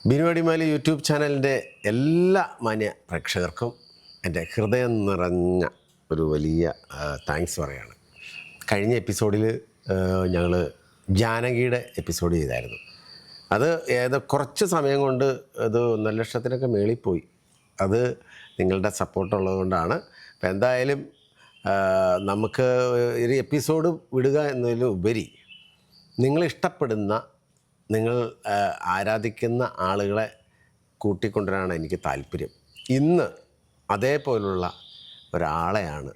ബിനുവടിമാലി YouTube ചാനലിൻ്റെ എല്ലാ മാന്യ പ്രേക്ഷകർക്കും എൻ്റെ ഹൃദയം നിറഞ്ഞ ഒരു വലിയ താങ്ക്സ് പറയുകയാണ്. കഴിഞ്ഞ എപ്പിസോഡിൽ ഞങ്ങൾ ജാനകിയുടെ എപ്പിസോഡ് ചെയ്തായിരുന്നു. അത് കുറച്ച് സമയം കൊണ്ട് അത് 1.5 ലക്ഷത്തിനൊക്കെ മേളിപ്പോയി. അത് നിങ്ങളുടെ സപ്പോർട്ടുള്ളത് കൊണ്ടാണ്. അപ്പോൾ എന്തായാലും നമുക്ക് ഒരു എപ്പിസോഡ് വിടുക എന്നതിലുപരി നിങ്ങളിഷ്ടപ്പെടുന്ന, നിങ്ങൾ ആരാധിക്കുന്ന ആളുകളെ കൂട്ടിക്കൊണ്ടുവരാനാണ് എനിക്ക് താല്പര്യം. ഇന്ന് അതേപോലുള്ള ഒരാളെയാണ്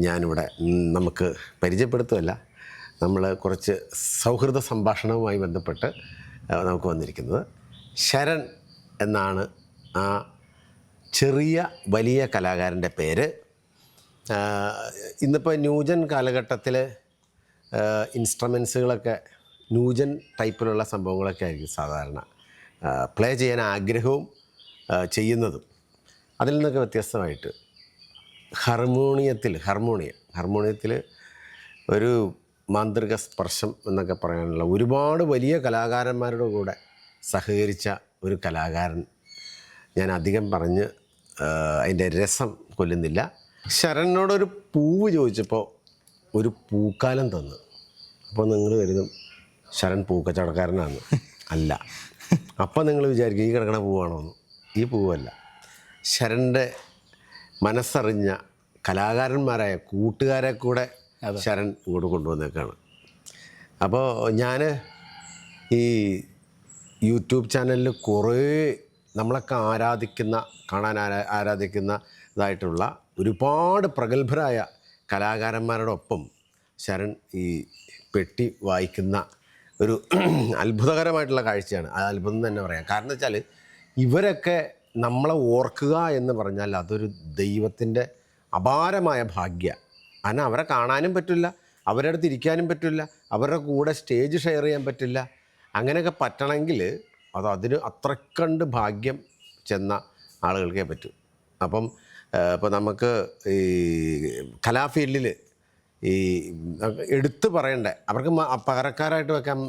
ഞാനിവിടെ നമുക്ക് പരിചയപ്പെടുത്തുമല്ല, നമ്മൾ കുറച്ച് സൗഹൃദ സംഭാഷണവുമായി ബന്ധപ്പെട്ട് നമുക്ക് വന്നിരിക്കുന്നത്. ശരൺ എന്നാണ് ആ ചെറിയ വലിയ കലാകാരൻ്റെ പേര്. ഇന്നിപ്പോൾ ന്യൂജൻ കാലഘട്ടത്തിൽ ഇൻസ്ട്രുമെൻസുകളൊക്കെ ന്യൂജൻ ടൈപ്പിലുള്ള സംഭവങ്ങളൊക്കെ ആയിരിക്കും സാധാരണ പ്ലേ ചെയ്യാൻ ആഗ്രഹവും ചെയ്യുന്നതും. അതിൽ നിന്നൊക്കെ വ്യത്യസ്തമായിട്ട് ഹാർമോണിയത്തിൽ ഒരു മാന്ത്രിക സ്പർശം എന്നൊക്കെ പറയാനുള്ള ഒരുപാട് വലിയ കലാകാരന്മാരുടെ കൂടെ സഹകരിച്ച ഒരു കലാകാരൻ. ഞാൻ അധികം പറഞ്ഞ് അതിൻ്റെ രസം കൊല്ലുന്നില്ല. ശരണിനോടൊരു പൂവ് ചോദിച്ചപ്പോൾ ഒരു പൂക്കാലം തന്നു. അപ്പോൾ നിങ്ങൾ കരുതും ശരൺ പൂക്കച്ചവടക്കാരനാണ്. അല്ല. അപ്പം നിങ്ങൾ വിചാരിക്കും ഈ കിടക്കണ പൂവാണോ എന്ന്. ഈ പൂവല്ല. ശരണിൻ്റെ മനസ്സറിഞ്ഞ കലാകാരന്മാരായ കൂട്ടുകാരെ കൂടെ ശരൺ ഇങ്ങോട്ട് കൊണ്ടുവന്നേക്കാണ്. അപ്പോൾ ഞാൻ ഈ യൂട്യൂബ് ചാനലിൽ കുറേ നമ്മളൊക്കെ കാണാൻ ആരാധിക്കുന്ന ഇതായിട്ടുള്ള ഒരുപാട് പ്രഗത്ഭരായ കലാകാരന്മാരുടെ ഒപ്പം ശരൺ ഈ പെട്ടി വായിക്കുന്ന ഒരു അത്ഭുതകരമായിട്ടുള്ള കാഴ്ചയാണ്. അത് അത്ഭുതം തന്നെ പറയാം. കാരണം എന്ന് വെച്ചാൽ ഇവരൊക്കെ നമ്മളെ ഓർക്കുക എന്ന് പറഞ്ഞാൽ അതൊരു ദൈവത്തിൻ്റെ അപാരമായ ഭാഗ്യമാണ്. കാരണം അവരെ കാണാനും പറ്റില്ല, അവരുടെ അടുത്ത് ഇരിക്കാനും പറ്റില്ല, അവരുടെ കൂടെ സ്റ്റേജ് ഷെയർ ചെയ്യാൻ പറ്റില്ല. അങ്ങനെയൊക്കെ പറ്റണമെങ്കിൽ അതിന് അത്രക്കണ്ട് ഭാഗ്യം ചെന്ന ആളുകൾക്കേ പറ്റൂ. അപ്പം ഇപ്പോൾ നമുക്ക് ഈ കലാഫീൽഡിൽ ഈ എടുത്തു പറയണ്ടേ, അവർക്ക് പകരക്കാരായിട്ട് വെക്കാൻ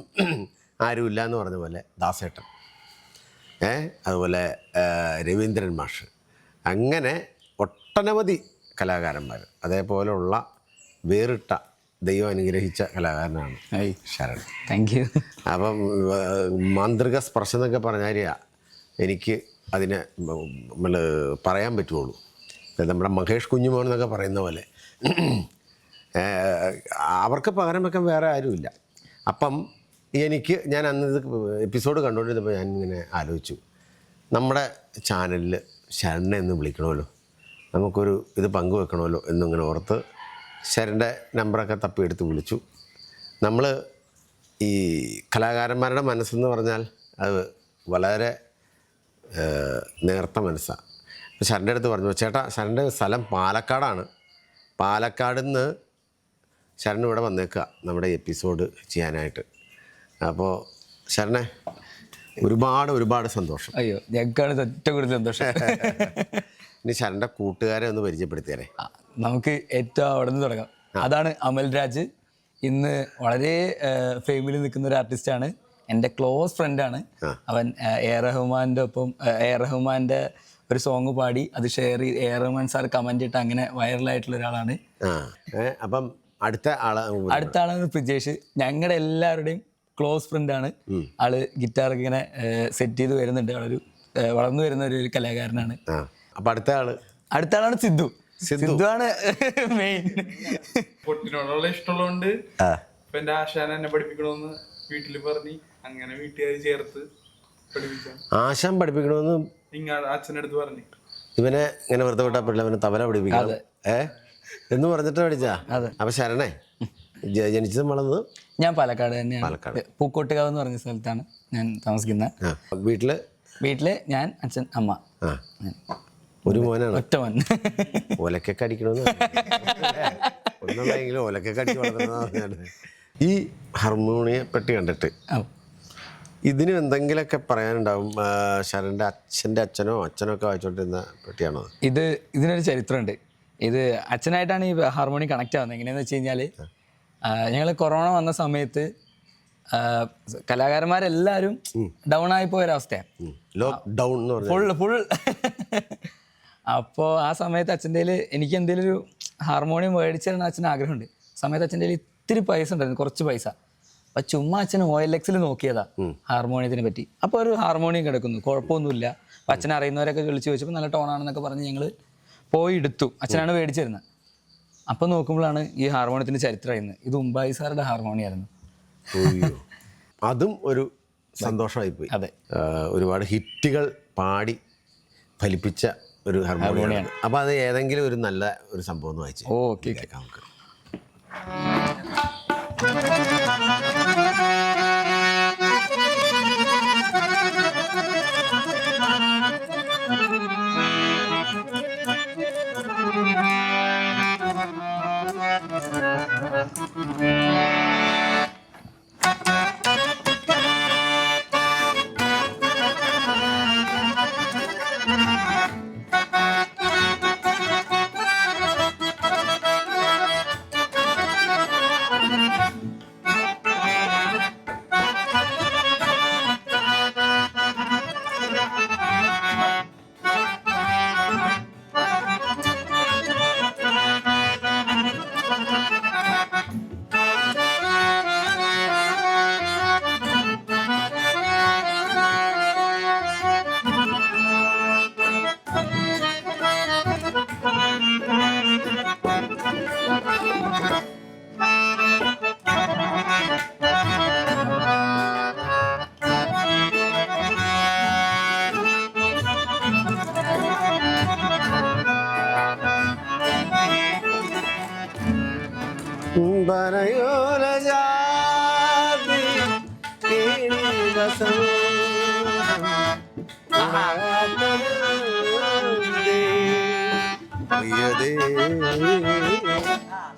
ആരുമില്ല എന്ന് പറഞ്ഞ പോലെ ദാസേട്ടൻ, അതുപോലെ രവീന്ദ്രൻ മാഷ്, അങ്ങനെ ഒട്ടനവധി കലാകാരന്മാർ, അതേപോലെയുള്ള വേറിട്ട ദൈവം അനുഗ്രഹിച്ച കലാകാരനാണ് ശരൺ. Thank you. അപ്പം മാന്ത്രിക സ്പർശം എന്നൊക്കെ പറഞ്ഞാൽ എനിക്ക് അതിനെ നമ്മൾ പറയാൻ പറ്റുള്ളൂ. നമ്മുടെ മഹേഷ് കുഞ്ഞുമോൻ എന്നൊക്കെ പറയുന്ന പോലെ അവർക്ക് പകരം വെക്കാൻ വേറെ ആരുമില്ല. അപ്പം ഞാൻ അന്ന് ഇത് എപ്പിസോഡ് കണ്ടുകൊണ്ടിരുന്നപ്പോൾ ഞാനിങ്ങനെ ആലോചിച്ചു, നമ്മുടെ ചാനലിൽ ശരണിനെ ഒന്ന് വിളിക്കണമല്ലോ, നമുക്കൊരു ഇത് പങ്കുവെക്കണമല്ലോ എന്നിങ്ങനെ ഓർത്ത് ശരണിൻ്റെ നമ്പറൊക്കെ തപ്പിയെടുത്ത് വിളിച്ചു. നമ്മൾ ഈ കലാകാരന്മാരുടെ മനസ്സെന്ന് പറഞ്ഞാൽ അത് വളരെ നേർത്ത മനസ്സാണ്. അപ്പോൾ ശരണിൻ്റെ അടുത്ത് പറഞ്ഞു, ചേട്ടാ ശരണിൻ്റെ സ്ഥലം പാലക്കാടാണ്, പാലക്കാട് നിന്ന് ശരൺ ഇവിടെ വന്നേക്കുക നമ്മുടെ എപ്പിസോഡ് ചെയ്യാനായിട്ട്. അപ്പോൾ ശരണേ ഒരുപാട് സന്തോഷം. അയ്യോ, ഞങ്ങൾക്കാണ് ഏറ്റവും കൂടുതൽ സന്തോഷം. ഇനി ശരണിൻ്റെ കൂട്ടുകാരെ ഒന്ന് പരിചയപ്പെടുത്തിയാലേ. നമുക്ക് ഏറ്റവും അവിടെ നിന്ന് തുടങ്ങാം. അതാണ് അമൽരാജ്. ഇന്ന് വളരെ ഫെയിമിൽ നിൽക്കുന്ന ഒരു ആർട്ടിസ്റ്റാണ്, എൻ്റെ ക്ലോസ് ഫ്രണ്ടാണ്. അവൻ റഹ്മാൻ്റെ ഒരു സോങ് പാടി അത് ഷെയർ ചെയ്ത് റഹ്മാൻ സാർ കമൻ്റ് ഇട്ട് അങ്ങനെ വൈറലായിട്ടുള്ള ഒരാളാണ്. അപ്പം അടുത്ത ആളാണ് പ്രിജേഷ്. ഞങ്ങളുടെ എല്ലാവരുടെയും ക്ലോസ് ഫ്രണ്ടാണ്. ആള് ഗിറ്റാറൊക്കെ ഇങ്ങനെ സെറ്റ് ചെയ്ത് വരുന്നുണ്ട്. ആളൊരു വളർന്നു വരുന്ന ഒരു കലാകാരനാണ്. അപ്പം അടുത്ത ആളാണ് സിദ്ധു. സിദ്ധുവാണ് മെയിൻ. പൊട്ടിനോടുള്ള ഇഷ്ടമുള്ളതുകൊണ്ട് എന്റെ ആശാൻ എന്നെ പഠിപ്പിക്കണമെന്ന് വീട്ടിൽ പറഞ്ഞ് അങ്ങനെ വീട്ടുകാർ ചേർത്ത് പഠിപ്പിക്കാം. ആശാൻ പഠിപ്പിക്കണമെന്ന് അച്ഛനടുത്ത് പറഞ്ഞു. ഇവനെ ഇങ്ങനെ വെറുതെ വിട്ടാ പറ്റില്ല, അവനെ തബല പഠിപ്പിക്കണം എന്ന് പറഞ്ഞിട്ട് പഠിച്ചാ. അപ്പൊ ശരണേ ജനിച്ചതും വളർന്നത് ഞാൻ പാലക്കാട് തന്നെയാണ്. പൂക്കോട്ടുകാവ് എന്ന് പറഞ്ഞ സ്ഥലത്താണ് ഞാൻ താമസിക്കുന്നത്. വീട്ടില് ഞാൻ, അച്ഛൻ, അമ്മ. ഒരു മോനാണ്, ഒറ്റ മോൻ. ഒലക്കൊക്കെ അടിക്കണമെന്ന് ഒന്നുള്ളെങ്കിലും ഒലക്കൊക്കെ അടിച്ച് വളർത്തുന്ന. ഈ ഹാർമോണിയെ പറ്റി കണ്ടിട്ട് ഇതിന് എന്തെങ്കിലുമൊക്കെ പറയാനുണ്ടാവും. ശരണിൻ്റെ അച്ഛനോ ഒക്കെ വായിച്ചോണ്ടിരുന്ന പെട്ടിയാണോ? ഇതിനൊരു ചരിത്രമുണ്ട്. ഇത് അച്ഛനായിട്ടാണ് ഈ ഹാർമോണി കണക്ട് ആവുന്നത്. എങ്ങനെയാണെന്ന് വെച്ച് കഴിഞ്ഞാൽ ഞങ്ങൾ കൊറോണ വന്ന സമയത്ത് കലാകാരന്മാരെല്ലാവരും ഡൗൺ ആയി പോയൊരവസ്ഥയാണ്. ലോക്ക് ഡൗൺ എന്ന് പറഞ്ഞാൽ ഫുൾ അപ്പോൾ ആ സമയത്ത് അച്ഛൻ്റെ കയ്യിൽ എനിക്ക് എന്തെങ്കിലും ഒരു ഹാർമോണിയം മേടിച്ചു തരുന്ന അച്ഛന് ആഗ്രഹമുണ്ട്. സമയത്ത് അച്ഛൻ്റെ കയ്യിൽ ഇത്തിരി പൈസ ഉണ്ടായിരുന്നു, കുറച്ച് പൈസ. അപ്പം ചുമ്മാ അച്ഛൻ OLX നോക്കിയതാ ഹാർമോണിയത്തിനെ പറ്റി. അപ്പോൾ ഒരു ഹാർമോണിയം കിടക്കുന്നു, കുഴപ്പമൊന്നുമില്ല. അപ്പം അച്ഛനെ അറിയുന്നവരൊക്കെ വിളിച്ച് ചോദിച്ചപ്പോൾ നല്ല ടോണാണെന്നൊക്കെ പറഞ്ഞ് ഞങ്ങൾ പോയി എടുത്തു. അച്ഛനാണ് മേടിച്ചു തരുന്നത്. അപ്പം നോക്കുമ്പോഴാണ് ഈ ഹാർമോണിയത്തിൻ്റെ ചരിത്രം അറിയുന്നത്. ഇത് ഉമ്പായി സാറുടെ ഹാർമോണിയായിരുന്നു. അതും ഒരു സന്തോഷമായിപ്പോയി. അതെ, ഒരുപാട് ഹിറ്റുകൾ പാടി ഫലിപ്പിച്ച ഒരു ഹാർമോണിയാണ്. അപ്പോൾ അത് ഏതെങ്കിലും ഒരു നല്ല ഒരു സംഭവം എന്ന് വായിച്ചു. ഓക്കെ നമുക്ക്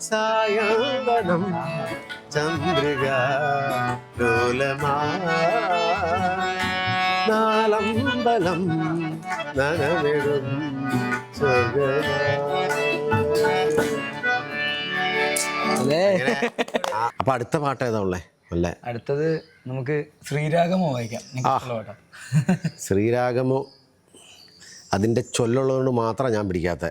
സായന്തനം ചന്ദ്രിക നാലമ്പലം നനവിടും അപ്പൊ അടുത്ത പാട്ട് ഏതാ ഉള്ളേ? അല്ലേ, അടുത്തത് നമുക്ക് ശ്രീരാഗമോ വായിക്കാം. ശ്രീരാഗമോ അതിൻ്റെ ചൊല്ലുള്ളതുകൊണ്ട് മാത്രം ഞാൻ പിടിക്കാത്ത.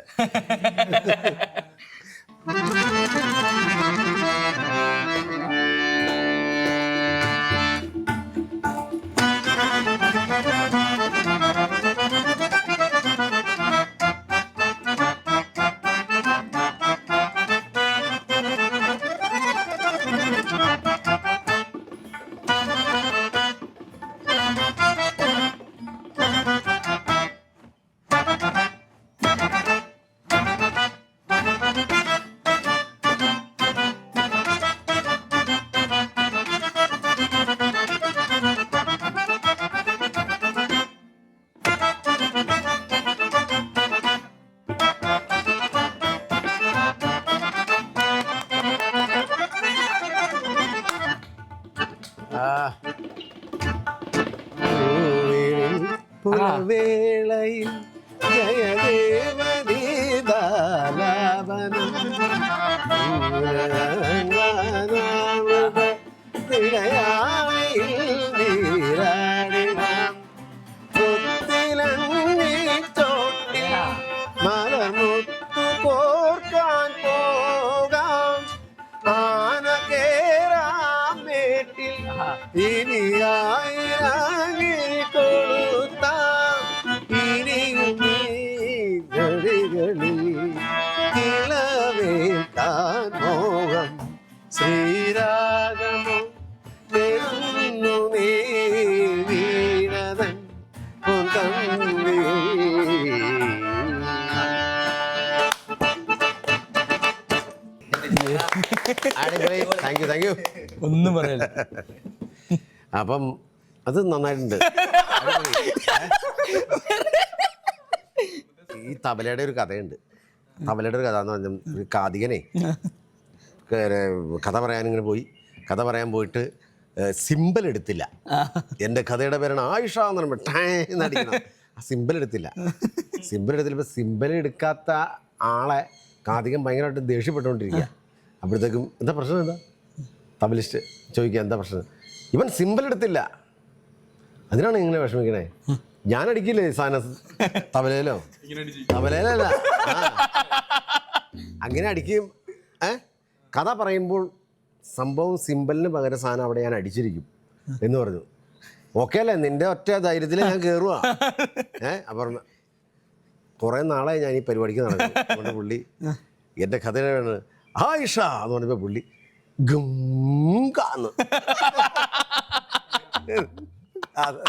വേളയിൽ ജയദേവനീതാലാപനം ചോട്ടിൽ മലമുത്തു കോർക്കാൻ പോകാം ആന കേറാം മേട്ടിൽ ഇനിയായി കൊടുത്താം ഇനിയും ഗളികളിൽ കിളവേൽക്കാൻ മോഹം ശ്രീരാഗമോ തെരുന്നു നീ വീണതൻ പൊന്തമ്പി. Thank you. ഒന്നും പറയല്ല. അപ്പം അത് നന്നായിട്ടുണ്ട്. ഈ തബലയുടെ ഒരു കഥയുണ്ട്. തബലയുടെ ഒരു കഥ എന്ന് പറഞ്ഞാൽ ഒരു കാതികനെ കഥ പറയാനിങ്ങനെ പോയി. കഥ പറയാൻ പോയിട്ട് സിമ്പിൾ എടുത്തില്ല. എൻ്റെ കഥയുടെ പേരാണ് ആയിഷ എന്ന് പറയുമ്പോൾ ടൈന്നടിക്കണം. ആ സിമ്പിൾ എടുത്തില്ല. ഇപ്പോൾ സിമ്പിൾ എടുക്കാത്ത ആളെ കാതികൻ ഭയങ്കരമായിട്ട് ദേഷ്യപ്പെട്ടുകൊണ്ടിരിക്കുക. അപ്പോഴത്തേക്കും എന്താ പ്രശ്നം, എന്താ തബലിസ്റ്റ് ചോദിക്കുക എന്താ പ്രശ്നം? ഇവൻ സിമ്പിൾ എടുത്തില്ല, അതിനാണ് ഇങ്ങനെ വിഷമിക്കണേ. ഞാൻ അടിക്കില്ലേ സാധനം തബലയിലോ? ഇങ്ങനെ അടിച്ച് തബലയിലല്ല, അങ്ങനെ അടിക്കും. കഥ പറയുമ്പോൾ സംഭവം സിമ്പിളിന് പകരം സാധനം അവിടെ ഞാൻ അടിച്ചിരിക്കും എന്ന് പറഞ്ഞു. ഓക്കെ അല്ലേ, നിന്റെ ഒറ്റ ധൈര്യത്തിൽ ഞാൻ കയറുക. അപ്പം കുറേ നാളായി ഞാൻ ഈ പരിപാടിക്ക് നടക്കും. അതുകൊണ്ട് പുള്ളി എൻ്റെ കഥയാണ് ആയിഷ എന്ന് പറഞ്ഞപ്പോൾ പുള്ളി ഗംകാന്ന്. അത്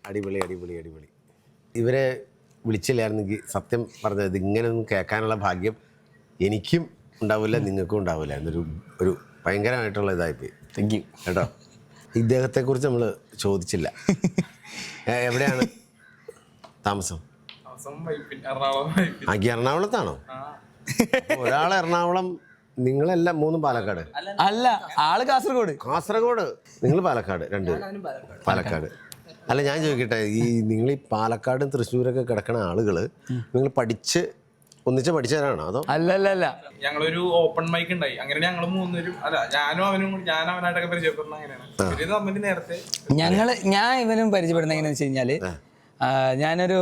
അടിപൊളി അടിപൊളി അടിപൊളി. ഇവരെ വിളിച്ചില്ലായിരുന്നെങ്കിൽ സത്യം പറഞ്ഞത് ഇങ്ങനെയൊന്നും കേൾക്കാനുള്ള ഭാഗ്യം എനിക്കും ഉണ്ടാവില്ല, നിങ്ങൾക്കും ഉണ്ടാവില്ല. ഒരു ഭയങ്കരമായിട്ടുള്ള ഇതായിപ്പോയി. താങ്ക് യു കേട്ടോ. ഇദ്ദേഹത്തെക്കുറിച്ച് നമ്മൾ ചോദിച്ചില്ല. എവിടെയാണ് താമസം? എറണാകുളത്താണോ? ഒരാൾ എറണാകുളം, നിങ്ങളെല്ലാം മൂന്നും പാലക്കാട്? അല്ല, ആള് കാസർഗോഡ്. കാസർഗോഡ്, നിങ്ങൾ പാലക്കാട്, രണ്ടുപേരും പാലക്കാട്. അല്ല ഞാൻ ചോദിക്കട്ടെ, ഈ നിങ്ങൾ ഈ പാലക്കാടും തൃശ്ശൂരൊക്കെ കിടക്കുന്ന ആളുകൾ നിങ്ങൾ ഒന്നിച്ച് പഠിച്ചവരാണോ അതോ? അല്ല, ഞങ്ങളൊരു ഓപ്പൺ മൈക്ക് ഉണ്ടായി. അങ്ങനെ ഞങ്ങൾ മൂന്നുപേരും, അല്ല ഞാനും അവനും കൂടി, ഞാൻ അവനായിട്ടൊക്കെ പരിചയപ്പെടുന്ന അങ്ങനെയാണ്. നേരത്തെ ഞാൻ ഇവനും പരിചയപ്പെടുന്ന എങ്ങനെയാന്ന് വെച്ച് കഴിഞ്ഞാല്, ഞാനൊരു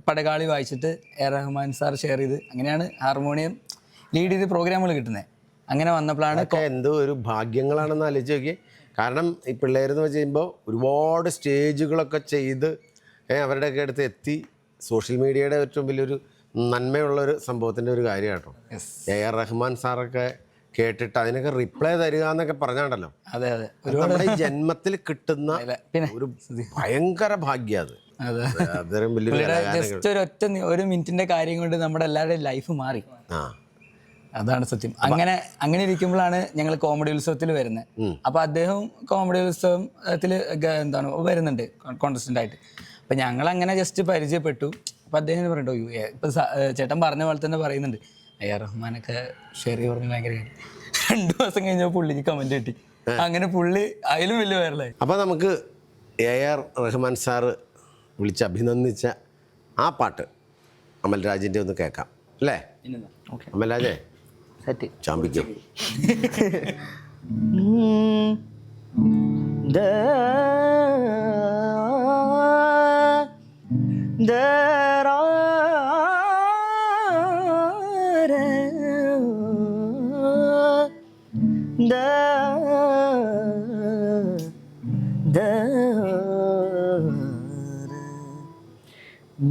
പടകാളി വായിച്ചിട്ട് റഹ്മാൻ സാർ ഷെയർ ചെയ്ത് അങ്ങനെയാണ് ഹാർമോണിയം ലീഡ് ചെയ്ത് പ്രോഗ്രാമുകൾ കിട്ടുന്നത്. അങ്ങനെ വന്നപ്പോഴാണ് എന്തോ ഒരു ഭാഗ്യങ്ങളാണെന്ന് ആലോചിച്ച് നോക്കി. കാരണം ഈ പിള്ളേരെന്ന് വെച്ച് കഴിയുമ്പോൾ ഒരുപാട് സ്റ്റേജുകളൊക്കെ ചെയ്ത് അവരുടെയൊക്കെ അടുത്ത് എത്തി. സോഷ്യൽ മീഡിയയുടെ ഏറ്റവും വലിയൊരു നന്മയുള്ളൊരു സംഭവത്തിൻ്റെ ഒരു കാര്യം കേട്ടോ. AR റഹ്മാൻ സാറൊക്കെ കേട്ടിട്ട് അതിനൊക്കെ റിപ്ലൈ തരിക എന്നൊക്കെ പറഞ്ഞാണ്ടല്ലോ. അതെ നമ്മുടെ ഈ ജന്മത്തിൽ കിട്ടുന്ന ഒരു ഭയങ്കര ഭാഗ്യം അത്. ജസ്റ്റ് ഒരു മിനിറ്റിന്റെ കാര്യം കൊണ്ട് നമ്മുടെ എല്ലാവരുടെയും ലൈഫ് മാറി. അതാണ് സത്യം. അങ്ങനെ ഇരിക്കുമ്പോഴാണ് ഞങ്ങൾ കോമഡി ഉത്സവത്തിൽ വരുന്നത്. അപ്പൊ അദ്ദേഹം കോമഡി ഉത്സവത്തിൽ എന്താണ് വരുന്നുണ്ട് കോൺടെസ്റ്റന്റ് ആയിട്ട്. അപ്പൊ ഞങ്ങൾ അങ്ങനെ ജസ്റ്റ് പരിചയപ്പെട്ടു. അപ്പൊ അദ്ദേഹം പറയണ്ടോ, ഇപ്പൊ ചേട്ടൻ പറഞ്ഞ പോലെ തന്നെ പറയുന്നുണ്ട്, AR റഹ്മാനൊക്കെ ഷെയർ ചെയ്ത് പറഞ്ഞ് ഭയങ്കര 2 ദിവസം കഴിഞ്ഞപ്പോൾ പുള്ളിക്ക് കമന്റ് കിട്ടി. അങ്ങനെ പുള്ളി അതിലും വലിയ വൈറലായി. അപ്പൊ നമുക്ക് AR റഹ്മാൻ സാറ് വിളിച്ച് അഭിനന്ദിച്ച ആ പാട്ട് അമൽരാജിൻ്റെ ഒന്ന് കേൾക്കാം അല്ലേ? അമൽരാജേ ചാമ്പിക്കും.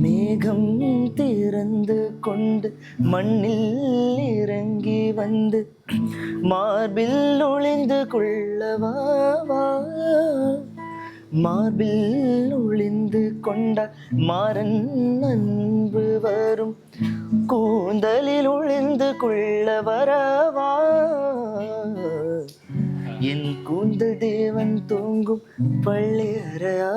மேகம் திறந்து கொண்டு மண்ணில் இறங்கி வந்து மார்பில் ஒளிந்து கொள்ளவா, மார்பில் ஒளிந்து கொண்ட மாறன் அன்பு வரும், கூந்தலில் ஒளிந்து கொள்ள வரவா, என் கூந்தல் தேவன் தூங்கும் பள்ளி அறையா,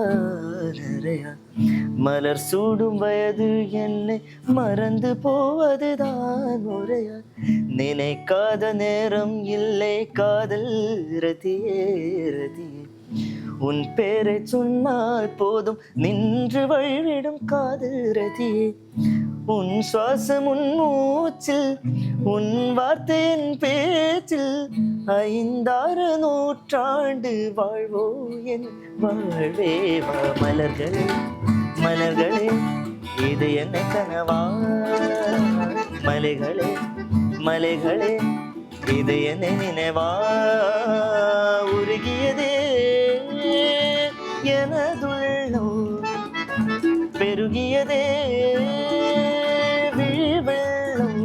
மலர் சூடும் வயது என்னை மறந்து போவதுதான் முறையா, நினைக்காத நேரம் இல்லை காதல் ரதியே ரதியே, உன் பேரை சொன்னால் போதும் நின்று வழிவிடும் காதல் ரதியே, உன் சுவாசம் உன் மூச்சில் உன் வார்த்தையின் பேச்சில் 5-6 நூற்றாண்டு வாழ்வோ என் வாழ்வே வா, மலர்களே மலர்களே இது என்னை கனவா, மலைகளே மலைகளே இது என்னை நினைவா, உருகியதே எனதுள்ளம் பெருகியதே வெள்ளம்,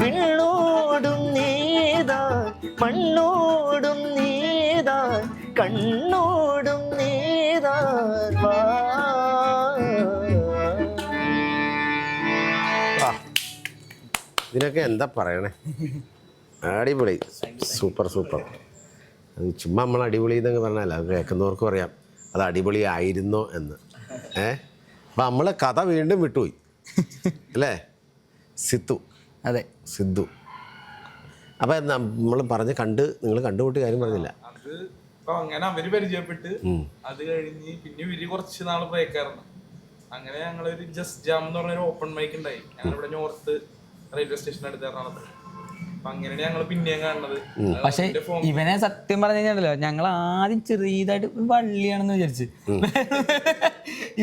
விண்ணோடும் நீதான் மண்ணோடும் நீதான் കണ്ണോടും നീതാൻ വാ. ഇതിനൊക്കെ എന്താ പറയണേ, അടിപൊളി, സൂപ്പർ സൂപ്പർ. അത് ചുമ്മാ നമ്മൾ അടിപൊളി എന്നൊക്കെ പറഞ്ഞാൽ അത് കേൾക്കുന്നവർക്ക് പറയാം അത് അടിപൊളി ആയിരുന്നോ എന്ന്. അപ്പം നമ്മൾ കഥ വീണ്ടും വിട്ടുപോയി അല്ലേ? സിദ്ധു. അതെ, സിദ്ധു. അപ്പം നമ്മൾ പറഞ്ഞ് നിങ്ങൾ കണ്ടുമുട്ടിയ കാര്യം പറഞ്ഞില്ല. അത് ഇപ്പൊ അങ്ങനെ അവര് പരിചയപ്പെട്ട് അത് കഴിഞ്ഞ് പിന്നെ ഇവര് കുറച്ച് നാള് ബ്രേക്കായിരുന്നു. അങ്ങനെ ഞങ്ങളൊരു ജസ്റ്റ് ജാം എന്ന് പറഞ്ഞൊരു ഓപ്പൺ മൈക്ക് ഉണ്ടായി ഞങ്ങളിവിടെ നോർത്ത് റെയിൽവേ സ്റ്റേഷൻ അടുത്ത് എറണാകുളത്ത്. അപ്പൊ അങ്ങനെയാണ് ഞങ്ങൾ പിന്നെയും കാണുന്നത്. പക്ഷെ ഇവനെ സത്യം പറഞ്ഞു കഴിഞ്ഞാലോ ഞങ്ങൾ ആദ്യം ചെറിയതായിട്ട് വള്ളിയാണെന്ന് വിചാരിച്ചു.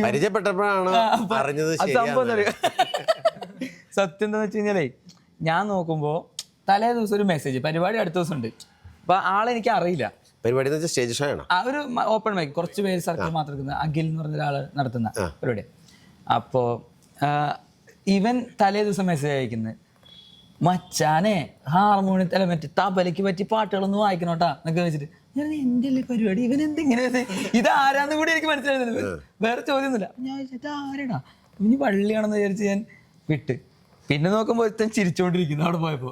പരിചയപ്പെട്ടപ്പോഴാണ് അറിഞ്ഞത്. സത്യം എന്താന്ന് വെച്ച് കഴിഞ്ഞാലേ ഞാൻ നോക്കുമ്പോ തലേ ദിവസം ഒരു മെസ്സേജ് പരിപാടി അടുത്ത ദിവസം ഉണ്ട്. അപ്പൊ ആളെനിക്ക് അറിയില്ല. പരിപാടി സ്റ്റേജ് ഷോ ആണ്. ആ ഒരു ഓപ്പൺ മൈക്ക് കുറച്ച് പേര് സർക്കിൾ മാത്രം എടുക്കുന്ന അഖിൽ എന്ന് പറഞ്ഞ ഒരാൾ നടത്തുന്ന പരിപാടി. അപ്പോ ഇവൻ തലേ ദിവസം മെസ്സേജ് അയക്കുന്നത്, മച്ചാനെ ഹാർമോണിയത്തിൽ മറ്റേ തബലയ്ക്ക് പറ്റി പാട്ടുകളൊന്നും വായിക്കണോട്ടാ എന്നൊക്കെ വെച്ചിട്ട് ഞാൻ എൻ്റെ അല്ലേ പരിപാടി, ഇവൻ എന്തിങ്ങനെ ഇത് ആരാന്ന് കൂടി എനിക്ക് മനസ്സിലായിരുന്നില്ല. വേറെ ചോദ്യമൊന്നുമില്ല. ഞാൻ ചോദിച്ചിട്ട് ആരാടാ ഇനി വള്ളിയാണെന്ന് വിചാരിച്ച് ഞാൻ വിട്ട്. പിന്നെ നോക്കുമ്പോൾ ഒരുത്തൻ ചിരിച്ചോണ്ടിരിക്കുന്നു അവിടെ പോയപ്പോ.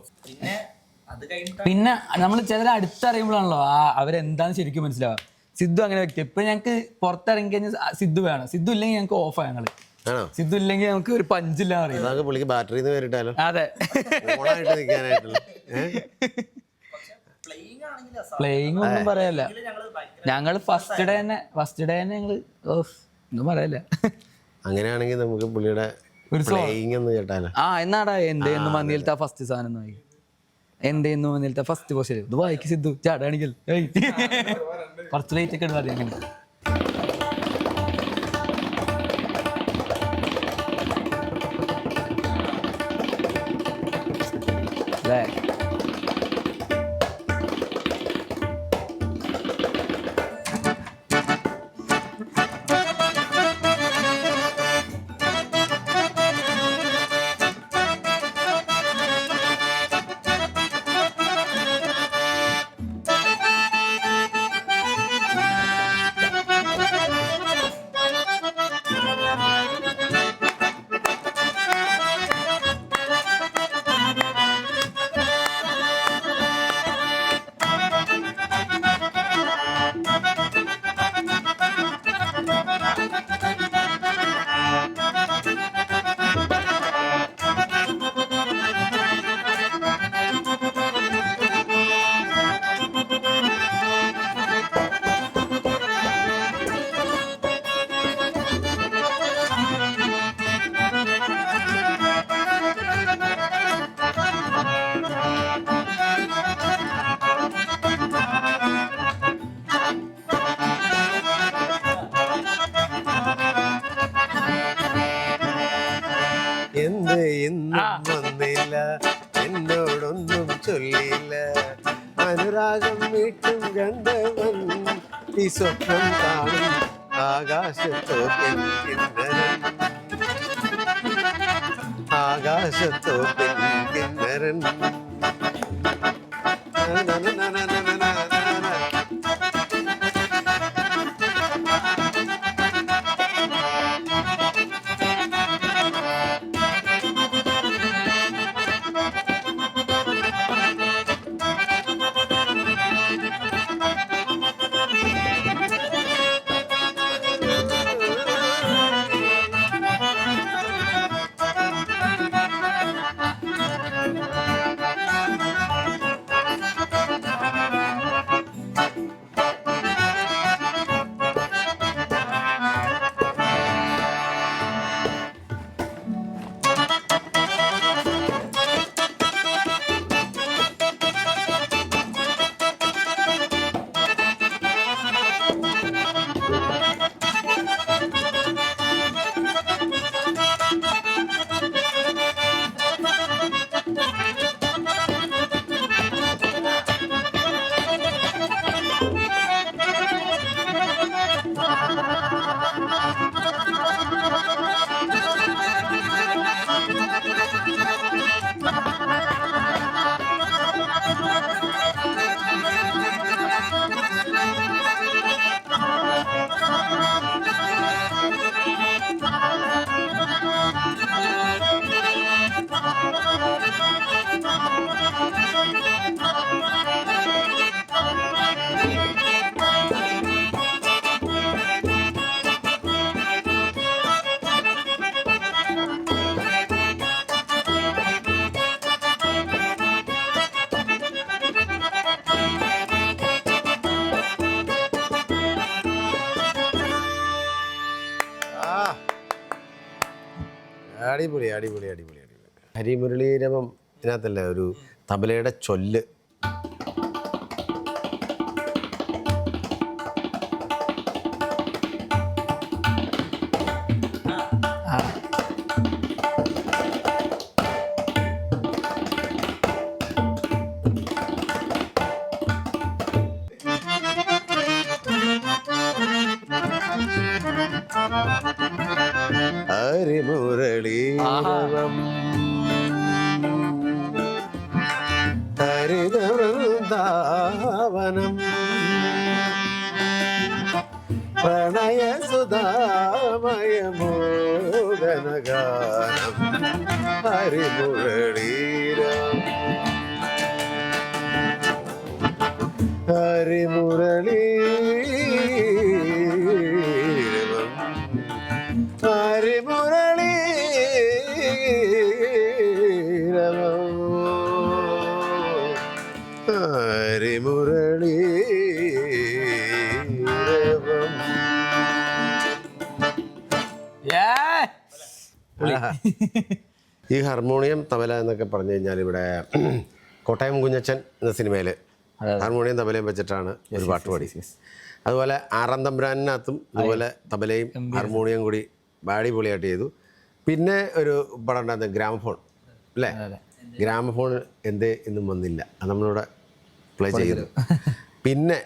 പിന്നെ നമ്മൾ ചില അടുത്തറിയുമ്പോഴാണല്ലോ അവരെന്താന്ന് ശരിക്കും മനസ്സിലാവുക. സിദ്ധു അങ്ങനെ വ്യക്തി. ഇപ്പൊ ഞങ്ങൾക്ക് പുറത്തിറങ്ങി കഴിഞ്ഞാൽ സിദ്ധു വേണം. സിദ്ധു ഇല്ലെങ്കിൽ ഞങ്ങൾക്ക് ഓഫാണ്. ഞങ്ങള് സിദ്ധു ഇല്ലെങ്കിൽ നമുക്ക് ഒരു പഞ്ചില്ല അറിയാം. ബാറ്ററി പേരിട്ടാലോ. അതെ, പ്ലേയിങ് ഒന്നും പറയല്ല. ഞങ്ങള് ഫസ്റ്റ് ഡേ തന്നെ ഞങ്ങള് ഒന്നും പറയല്ല. അങ്ങനെയാണെങ്കിൽ നമുക്ക് പുള്ളിയുടെ കേട്ടാലോ. എന്നാടാ എന്റെ മന്നിയിലത്തെ ഫസ്റ്റ് സാധനം നോക്കി, എന്റെ മന്നിയിലത്തെ ഫസ്റ്റ് പോസ്റ്റ് ഇത് വായിക്ക് സിദ്ധു ചാടാണെങ്കിൽ കുറച്ച് ലൈറ്റ് ഒക്കെ ഇടുന്നത് അങ്ങനെ. അല്ലേ ഈ സ്വപ്നം കാണും ആകാശത്തോ പെൺകിന്നരൻ ആകാശത്തോ പെൺകിന്നരൻ അടിപൊളി അടിപൊളി അടിപൊളി അടിപൊളി. ഹരിമുരളീരവം ഇതിനകത്തല്ലേ ഒരു തബലയുടെ ചൊല്ല്. ഹരിമുരളീരവം ഹരിതവൃന്ദാവനം പ്രണയസുധാമയമോദനഗാനം ഹരിമുരളീരവം ഹരിമുരളീരവം ഹരിമുരളീരവം ഹരിമുരളീരവം. ഈ ഹാർമോണിയം തബല എന്നൊക്കെ പറഞ്ഞു കഴിഞ്ഞാൽ ഇവിടെ കോട്ടയം കുഞ്ഞച്ചൻ എന്ന സിനിമയിൽ ഹാർമോണിയം തബലയും വെച്ചിട്ടാണ് ഒരു പാട്ട് പാടി. അതുപോലെ ആറാം തമ്പുരാനകത്തും അതുപോലെ തബലയും ഹാർമോണിയം കൂടി അടിപൊളിയായിട്ട് ചെയ്തു. പിന്നെ ഒരു പടം ഉണ്ടായിരുന്നത് ഗ്രാമഫോൺ അല്ലേ? ഗ്രാമഫോൺ എന്തേ ഇന്നും വന്നില്ല, അത് നമ്മളിവിടെ പ്ലേ ചെയ്തു. പിന്നെ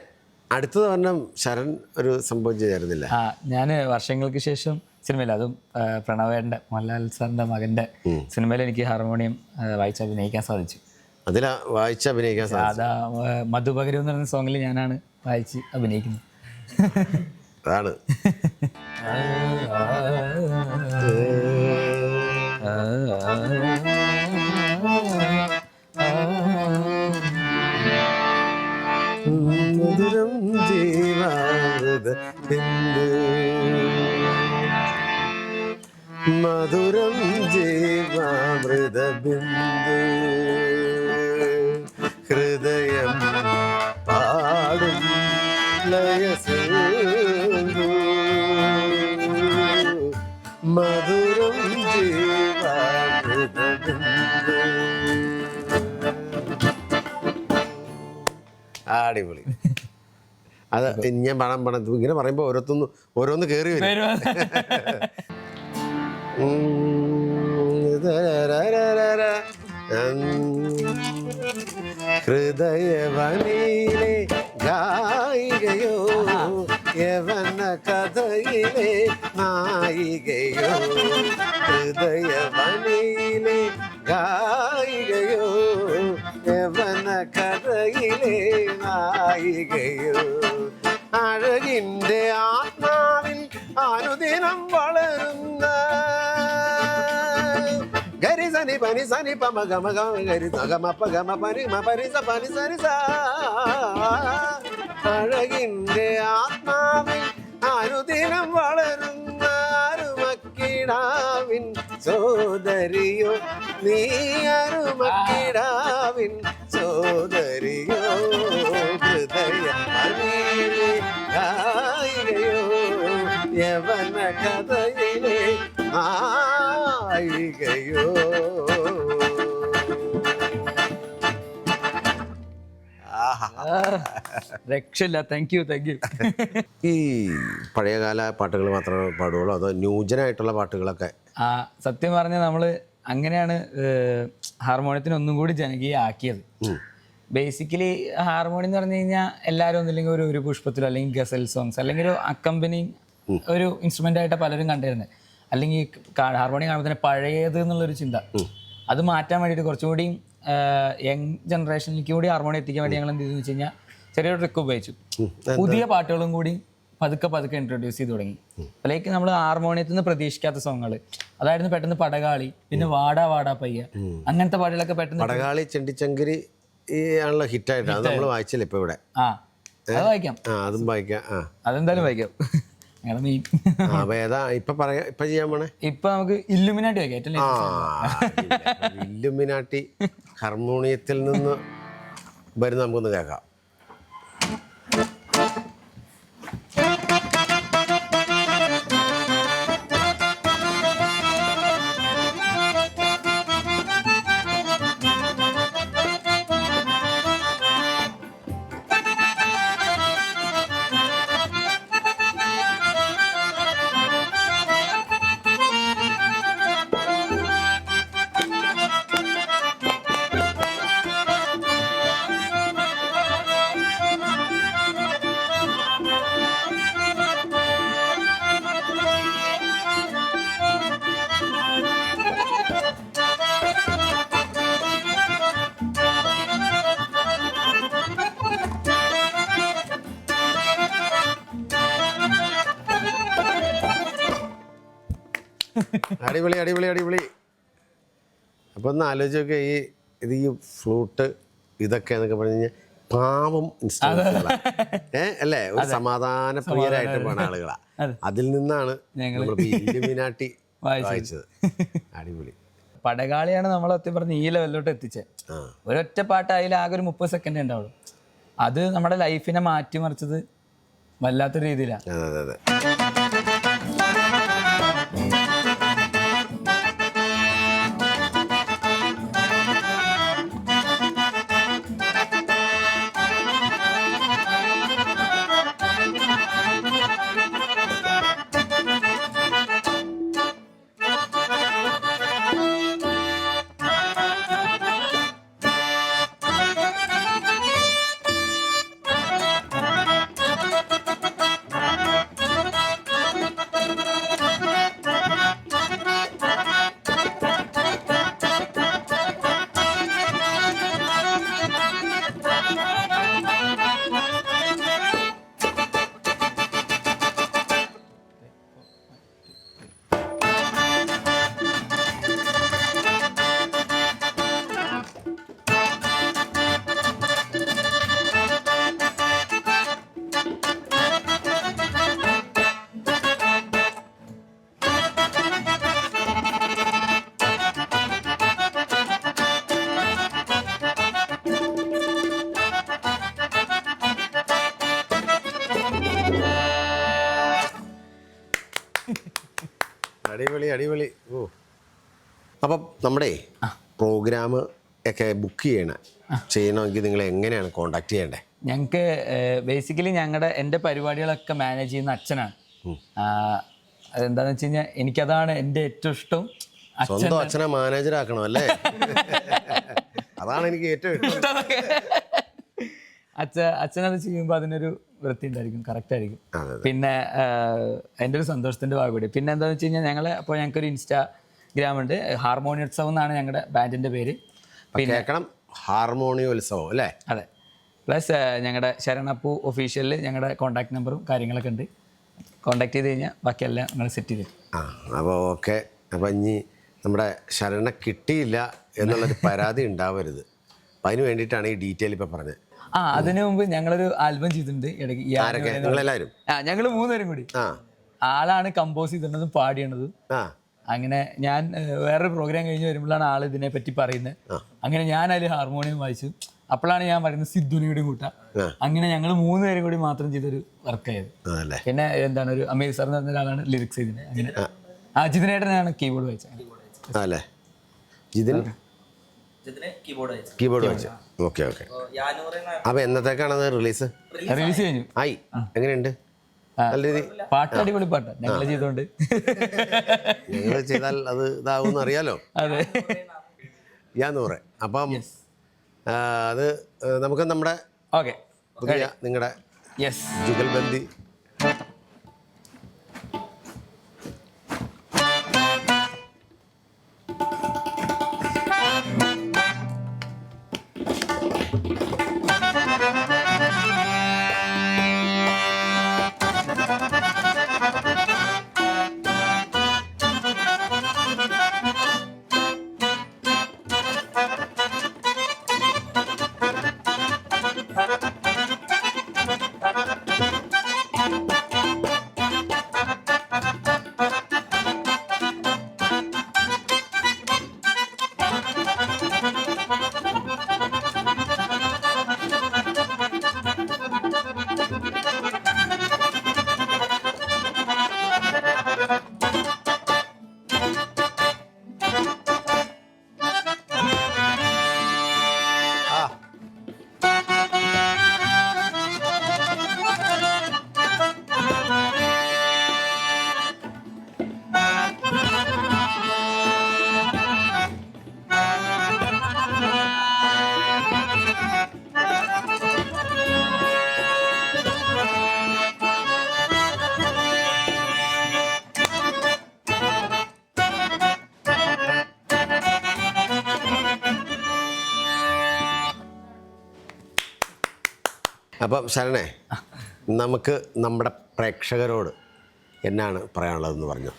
അടുത്തത് പറഞ്ഞാൽ ശരൺ ഒരു സംഭവം ചെയ്തായിരുന്നില്ല? ഞാൻ വർഷങ്ങൾക്ക് ശേഷം സിനിമയിൽ, അതും പ്രണവേൻ്റെ മോഹൻലാൽ സാറിൻ്റെ മകൻ്റെ സിനിമയിൽ എനിക്ക് ഹാർമോണിയം വായിച്ച് അഭിനയിക്കാൻ സാധിച്ചു. അതിലാ വായിച്ച് അഭിനയിക്കാൻ സാധിച്ചു? അതാ മധുപകരം എന്ന് പറയുന്ന സോങ്ങിൽ ഞാനാണ് വായിച്ച് അഭിനയിക്കുന്നത്. അതാണ് മധുരം ജീവാമൃത ബിന്ദു മധുരം ജീവാമൃത ബിന്ദു ഹൃദയം പാടും ലയസിന്ധു മധുരം ജീവാമൃത ബിന്ദു. അടിപൊളി. അത് ഞാൻ പണം ഇങ്ങനെ പറയുമ്പോൾ ഓരോന്ന് കയറി വരും. ഹൃദയവനിലെ ഗായികയോ യവന കഥയിലെ നായികയോ ഹൃദയവനിയിലെ ഗായികയോ യവന കഥയിലെ നായികയോ അഴകിൻ്റെ ആത്മാവിൽ അനുദിനം വളരുന്ന ഗരി സനി പനി സനി പമ ഗമ ഗമ ഗരി ഗമ പ ഗമ പനി മ പരി സ പനി സരി സ അഴകിൻ്റെ ആത്മാവിൽ അനുദിനം വളരുന്ന അരുമക്കിടാവിൻ സോദരിയോ നീ അരുമക്കിടാവിൻ സോദരിയോ ഹൃദയ അനിയിലെ ഗായികയോ യവന കഥയിലെ നായികയോ. രക്ഷയില്ല. Thank you. ഈ പഴയകാല പാട്ടുകൾ മാത്രമേ പാടുകയുള്ളൂ അതോ ന്യൂജനായിട്ടുള്ള പാട്ടുകളൊക്കെ? സത്യം പറഞ്ഞാൽ നമ്മൾ അങ്ങനെയാണ് ഹാർമോണിയത്തിന് ഒന്നും കൂടി ജനകീയമാക്കിയത്. ബേസിക്കലി ഹാർമോണിയം എന്ന് പറഞ്ഞു കഴിഞ്ഞാൽ എല്ലാവരും ഒന്നില്ലെങ്കിൽ ഒരു പുഷ്പത്തിലോ അല്ലെങ്കിൽ ഗസൽ സോങ്സ് അല്ലെങ്കിൽ ഒരു അക്കമ്പനി ഒരു ഇൻസ്ട്രുമെൻ്റ് ആയിട്ട് പലരും കണ്ടിരുന്നത്. അല്ലെങ്കിൽ ഹാർമോണിയം കാണുമ്പോൾ തന്നെ പഴയത് എന്നുള്ളൊരു ചിന്ത അത് മാറ്റാൻ വേണ്ടിയിട്ട് കുറച്ചുകൂടി യങ് ജനറേഷനിലേക്ക് കൂടി ഹാർമോണിയം എത്തിക്കാൻ വേണ്ടി ഞങ്ങൾ എന്ത് ചെയ്തെന്ന് വെച്ച് കഴിഞ്ഞാൽ ചെറിയൊരു ട്രിക്ക് ഉപയോഗിച്ചു. പുതിയ പാട്ടുകളും കൂടി പതുക്കെ ഇൻട്രൊഡ്യൂസ് ചെയ്ത് തുടങ്ങി. ലൈക്ക് നമ്മൾ ഹാർമോണിയത്തിൽ നിന്ന് പ്രതീക്ഷിക്കാത്ത സോങ്ങുകൾ, അതായിരുന്നു പെട്ടെന്ന് പടകാളി, പിന്നെ വാടാ വാടാ പയ്യ, അങ്ങനത്തെ പാട്ടുകളൊക്കെ പെട്ടെന്ന്. പടകാളി ചെണ്ടിച്ചങ്കരി ആണല്ലോ ഹിറ്റായിട്ട്, അത് നമ്മൾ വായിച്ചില്ല ഇപ്പൊ ഇവിടെ. അത് വായിക്കാം, അതും വായിക്കാം. അതെന്തായാലും വായിക്കാം. ഞങ്ങളുടെ മെയിൻ ഇപ്പൊ ചെയ്യാൻ പോണേ ഇപ്പൊ നമുക്ക് ഇല്ലുമിനാട്ടി വായിക്കാം. ഏറ്റവും ഇല്ലുമിനാട്ടി ഹാർമോണിയത്തിൽ നിന്ന് വരുന്ന നമുക്കൊന്ന് കേൾക്കാം. അടിപൊളി അടിപൊളി അടിപൊളി. അപ്പോൾ ഒന്ന് ആലോചിച്ച് നോക്കുക, ഈ ഫ്ലൂട്ട് ഇതൊക്കെ എന്നൊക്കെ പറഞ്ഞു കഴിഞ്ഞാൽ പാവം ഇൻസ്ട്രുമെന്റുകളാണ് അല്ലേ, ഒരു സമാധാന പ്രിയരായിട്ട് പോണ ആളുകളാ. അതിൽ നിന്നാണ് നമ്മളിപ്പോൾ ഇല്ലുമിനാട്ടി വായിച്ചത്. അടിപൊളി. പടകാളിയാണ് നമ്മൾ സത്യം പറഞ്ഞ് ഈ ലെവലിലോട്ട് എത്തിച്ചത്. ഒരൊറ്റ പാട്ട് അതിൽ ആകെ ഒരു 30 സെക്കൻഡ് ഉണ്ടാവുള്ളൂ. അത് നമ്മുടെ ലൈഫിനെ മാറ്റിമറിച്ചത് വല്ലാത്തൊരു രീതിയിലാണ്. അതെ അതെ. അടിപൊളി അടിപൊളി. ഓ, അപ്പം നമ്മുടെ പ്രോഗ്രാം ഒക്കെ ബുക്ക് ചെയ്യണമെങ്കിൽ നിങ്ങൾ എങ്ങനെയാണ് കോണ്ടാക്ട് ചെയ്യേണ്ടത്? ഞങ്ങൾക്ക് ബേസിക്കലി എൻ്റെ പരിപാടികളൊക്കെ മാനേജ് ചെയ്യുന്ന അച്ഛനാണ്. അതെന്താണെന്ന് വെച്ച് കഴിഞ്ഞാൽ എനിക്കതാണ് എൻ്റെ ഏറ്റവും ഇഷ്ടം. സ്വന്തം അച്ഛനെ മാനേജർ ആക്കണം അല്ലേ? അതാണ് എനിക്ക് ഏറ്റവും ഇഷ്ടം. അച്ഛനത് ചെയ്യുമ്പോൾ അതിനൊരു വൃത്തി ഉണ്ടായിരിക്കും, കറക്റ്റ് ആയിരിക്കും. അതെ. പിന്നെ എൻ്റെ ഒരു സന്തോഷത്തിൻ്റെ ഭാഗം കൂടി. പിന്നെ എന്താണെന്ന് വെച്ച് കഴിഞ്ഞാൽ അപ്പോൾ ഞങ്ങൾക്കൊരു ഇൻസ്റ്റാഗ്രാം ഉണ്ട്, ഹാർമോണിയോത്സവം എന്നാണ് ഞങ്ങളുടെ ബാൻഡിൻ്റെ പേര്. കേൾക്കണം, ഹാർമോണിയോത്സവം അല്ലേ? അതെ. പ്ലസ് ഞങ്ങളുടെ ശരണപ്പൂ ഒഫീഷ്യലിൽ ഞങ്ങളുടെ കോൺടാക്ട് നമ്പറും കാര്യങ്ങളൊക്കെ ഉണ്ട്. കോൺടാക്ട് ചെയ്ത് കഴിഞ്ഞാൽ ബാക്കിയെല്ലാം നിങ്ങൾ സെറ്റ് ചെയ്ത്. അപ്പോൾ ഓക്കെ. അപ്പോൾ ഇനി നമ്മുടെ ശരണ കിട്ടിയില്ല എന്നുള്ളൊരു പരാതി ഉണ്ടാവരുത്. അപ്പം അതിന് വേണ്ടിയിട്ടാണ് ഈ ഡീറ്റെയിൽ ഇപ്പം പറഞ്ഞത്. അതിനു മുമ്പ് ഞങ്ങളൊരു ആൽബം ചെയ്തിട്ടുണ്ട് ഇടയ്ക്ക്. നിങ്ങളെല്ലാവരും? ഞങ്ങൾ 3 പേരും കൂടി. ആളാണ് കമ്പോസ് ചെയ്തിട്ടുള്ളതും പാടിയണതും. അങ്ങനെ ഞാൻ വേറൊരു പ്രോഗ്രാം കഴിഞ്ഞ് വരുമ്പോഴാണ് ആൾ ഇതിനെ പറ്റി പറയുന്നത്. അങ്ങനെ ഞാൻ അതിൽ ഹാർമോണിയം വായിച്ചു. അപ്പോഴാണ് ഞാൻ പറയുന്നത് സിദ്ധുനിയുടെ കൂട്ട. അങ്ങനെ ഞങ്ങൾ 3 പേരും കൂടി മാത്രം ചെയ്തൊരു വർക്കായത്. പിന്നെ എന്താണ് ഒരു അമീർ സാർ എന്ന് പറഞ്ഞ ഒരാളാണ് ലിറിക്സ് ചെയ്തത്. അങ്ങനെ ജിതിനേട്ടനാണ് കീബോർഡ് വായിച്ചത്. കീബോർഡ് വായിച്ചു. Okay okay. അപ്പോൾ എന്നത്തേക്കാണത് റിലീസ് കഴിഞ്ഞു? ആയി. എങ്ങനെയുണ്ട്? നല്ല രീതി. പാട്ട് അടിപൊളി പാട്ടാണ് ഞങ്ങൾ ചെയ്തോണ്ട്. നിങ്ങൾ ചെയ്താൽ അത് ഇതാവും അറിയാലോ. അതെ. യാനൂറ്. അപ്പം അത് നമുക്ക് നമ്മുടെ പുതിയ നിങ്ങളുടെ ജുഗൽബന്ദി അപ്പം ശരണേ, നമുക്ക് നമ്മുടെ പ്രേക്ഷകരോട് എന്നാണ് പറയാനുള്ളതെന്ന് പറഞ്ഞു.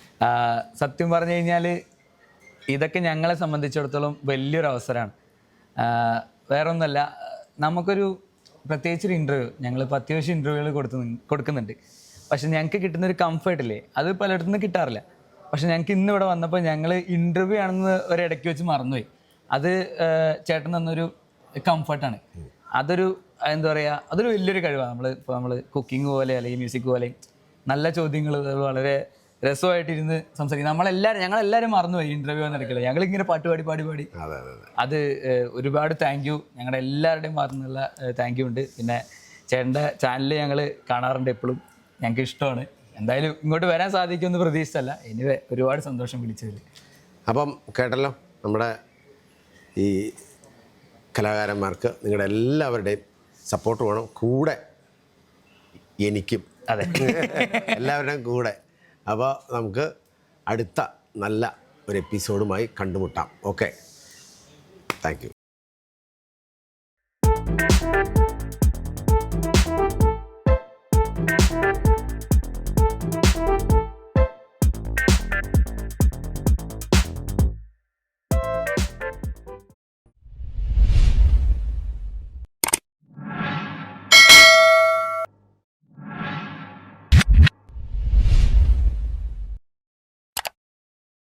സത്യം പറഞ്ഞു കഴിഞ്ഞാൽ ഇതൊക്കെ ഞങ്ങളെ സംബന്ധിച്ചിടത്തോളം വലിയൊരു അവസരമാണ്. വേറൊന്നുമല്ല, നമുക്കൊരു പ്രത്യേകിച്ചൊരു ഇൻ്റർവ്യൂ, ഞങ്ങളിപ്പോൾ അത്യാവശ്യം ഇൻ്റർവ്യൂകൾ കൊടുക്കുന്നുണ്ട്. പക്ഷെ ഞങ്ങൾക്ക് കിട്ടുന്നൊരു കംഫർട്ടില്ലേ, അത് പലയിടത്തുനിന്ന് കിട്ടാറില്ല. പക്ഷെ ഞങ്ങൾക്ക് ഇന്ന് ഇവിടെ വന്നപ്പോൾ ഞങ്ങൾ ഇൻ്റർവ്യൂ ആണെന്ന് ഒരിടയ്ക്ക് വെച്ച് മറന്നുപോയി. അത് ചേട്ടൻ തന്നൊരു കംഫർട്ടാണ്. അതൊരു എന്താ പറയുക, അതൊരു വലിയൊരു കഴിവാണ്. നമ്മൾ കുക്കിംഗ് പോലെ അല്ലെങ്കിൽ മ്യൂസിക് പോലെ നല്ല ചോദ്യങ്ങൾ വളരെ രസമായിട്ടിരുന്ന് സംസാരിക്കും. ഞങ്ങളെല്ലാവരും മറന്നുപോയി ഇൻ്റർവ്യൂ നടക്കില്ല. ഞങ്ങളിങ്ങനെ പാട്ട് പാടി അത് ഒരുപാട് താങ്ക് യു. ഞങ്ങളുടെ എല്ലാവരുടെയും ഭാഗത്തു നിന്നുള്ള താങ്ക് യു ഉണ്ട്. പിന്നെ ചേട്ടൻ്റെ ചാനൽ ഞങ്ങൾ കാണാറുണ്ട് എപ്പോഴും, ഞങ്ങൾക്ക് ഇഷ്ടമാണ്. എന്തായാലും ഇങ്ങോട്ട് വരാൻ സാധിക്കുമെന്ന് പ്രതീക്ഷിച്ചല്ല. എനിവേ ഒരുപാട് സന്തോഷം വിളിച്ചതിൽ. അപ്പം കേട്ടല്ലോ, നമ്മുടെ ഈ കലാകാരന്മാർക്ക് നിങ്ങളുടെ എല്ലാവരുടെയും സപ്പോർട്ട് വേണം. കൂടെ എനിക്കും, അതെ, എല്ലാവരുടെയും കൂടെ. അപ്പോൾ നമുക്ക് അടുത്ത നല്ല ഒരു എപ്പിസോഡുമായി കണ്ടുമുട്ടാം. Okay, thank you.